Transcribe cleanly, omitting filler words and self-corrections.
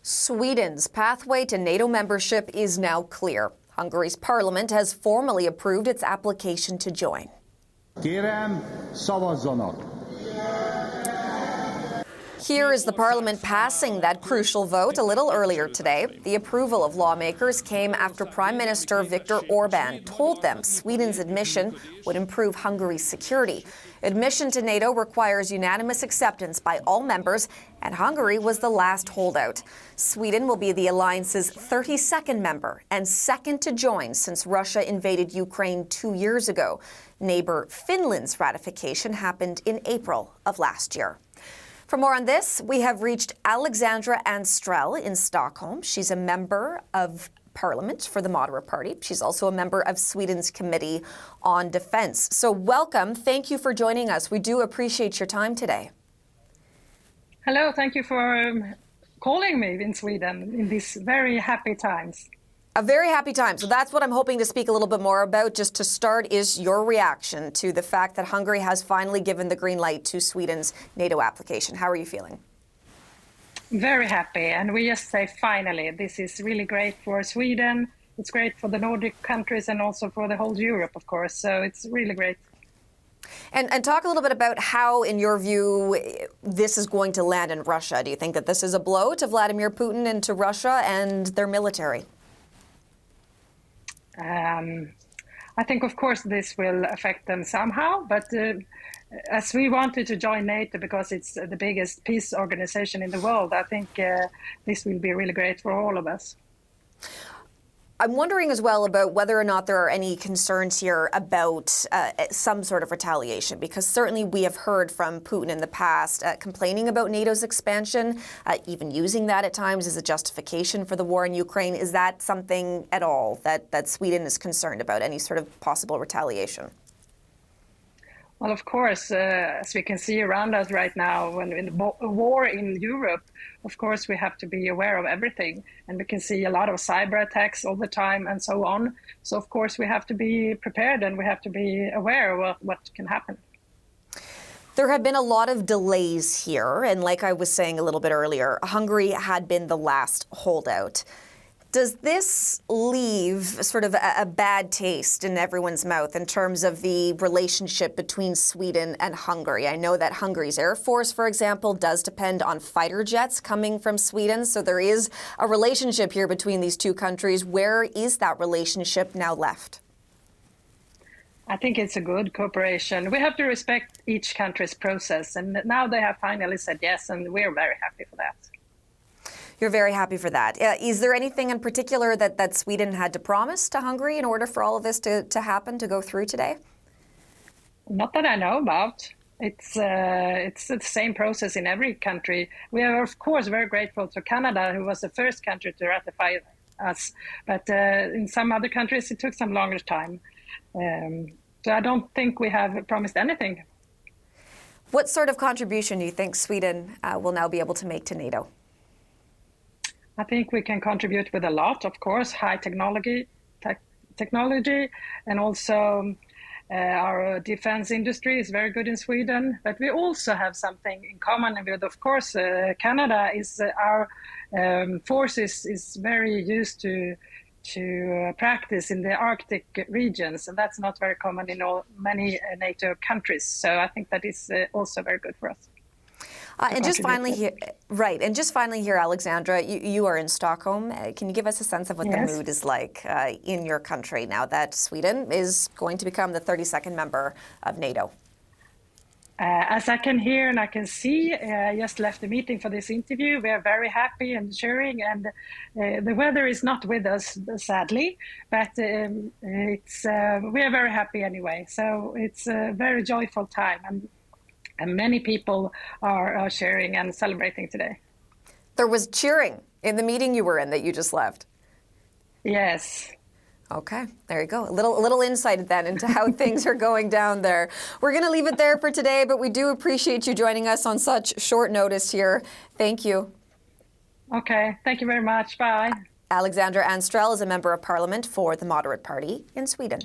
Sweden's pathway to NATO membership is now clear. Hungary's parliament has formally approved its application to join. Kérem, szavazzanak! Here is the parliament passing that crucial vote a little earlier today. The approval of lawmakers came after Prime Minister Viktor Orbán told them Sweden's admission would improve Hungary's security. Admission to NATO requires unanimous acceptance by all members, and Hungary was the last holdout. Sweden will be the alliance's 32nd member and second to join since Russia invaded Ukraine 2 years ago. Neighbor Finland's ratification happened in April of last year. For more on this, we have reached Alexandra Anstrell in Stockholm. She's a member of Parliament for the Moderate Party. She's also a member of Sweden's Committee on Defence. So welcome. Thank you for joining us. We do appreciate your time today. Hello. Thank you for calling me in Sweden in these very happy times. A very happy time. So that's what I'm hoping to speak a little bit more about. Just to start is your reaction to the fact that Hungary has finally given the green light to Sweden's NATO application. How are you feeling? Very happy. And we just say finally, this is really great for Sweden. It's great for the Nordic countries and also for the whole Europe, of course. So it's really great. And talk a little bit about how, in your view, this is going to land in Russia. Do you think that this is a blow to Vladimir Putin and to Russia and their military? I think, of course, this will affect them somehow, but as we wanted to join NATO because it's the biggest peace organization in the world, I think this will be really great for all of us. I'm wondering as well about whether or not there are any concerns here about some sort of retaliation, because certainly we have heard from Putin in the past complaining about NATO's expansion, even using that at times as a justification for the war in Ukraine. Is that something at all that Sweden is concerned about, any sort of possible retaliation? Well, of course, as we can see around us right now, when in the war in Europe, of course, we have to be aware of everything. And we can see a lot of cyber attacks all the time and so on. So, of course, we have to be prepared and we have to be aware of what can happen. There have been a lot of delays here. And like I was saying a little bit earlier, Hungary had been the last holdout. Does this leave sort of a bad taste in everyone's mouth in terms of the relationship between Sweden and Hungary? I know that Hungary's Air Force, for example, does depend on fighter jets coming from Sweden. So there is a relationship here between these two countries. Where is that relationship now left? I think it's a good cooperation. We have to respect each country's process. And now they have finally said yes, and we're very happy for that. You're very happy for that. Is there anything in particular that Sweden had to promise to Hungary in order for all of this to happen, to go through today? Not that I know about. It's the same process in every country. We are, of course, very grateful to Canada, who was the first country to ratify us. But in some other countries, it took some longer time. So I don't think we have promised anything. What sort of contribution do you think Sweden will now be able to make to NATO? I think we can contribute with a lot, of course, high technology, and also our defense industry is very good in Sweden. But we also have something in common with, of course, Canada is our forces is very used to practice in the Arctic regions, and that's not very common in many NATO countries. So I think that is also very good for us. And just finally here, Alexandra, you are in Stockholm. Can you give us a sense of what the mood is like in your country now that Sweden is going to become the 32nd member of NATO? As I can hear and I can see, I just left the meeting for this interview. We are very happy and cheering, and the weather is not with us, sadly, but we are very happy anyway. So it's a very joyful time. And many people are cheering and celebrating today. There was cheering in the meeting you were in that you just left. Yes. Okay, there you go. A little insight then into how things are going down there. We're going to leave it there for today, but we do appreciate you joining us on such short notice here. Thank you. Okay, thank you very much. Bye. Alexandra Anstrell is a member of Parliament for the Moderate Party in Sweden.